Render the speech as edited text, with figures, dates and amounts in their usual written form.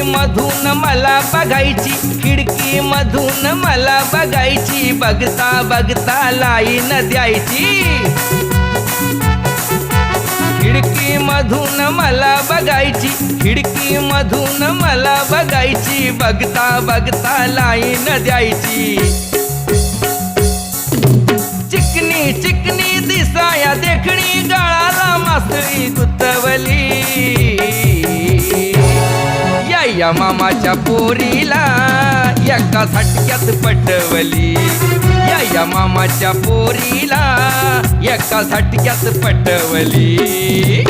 मधून मला बघायची, खिडकी मधून मला बघायची, बघता बघता लाईन द्यायची। खिडकी मधून मला बघायची, खिडकी मधून मला बघायची, बघता बघता लाईन द्यायची। चिकनी चिकनी दिसाया देखणी, गळाला मासळी गुतवली। या मामाच्या पोरीला एका झटक्यात पटवली। या मामाच्या पोरीला एका झटक्यात पटवली।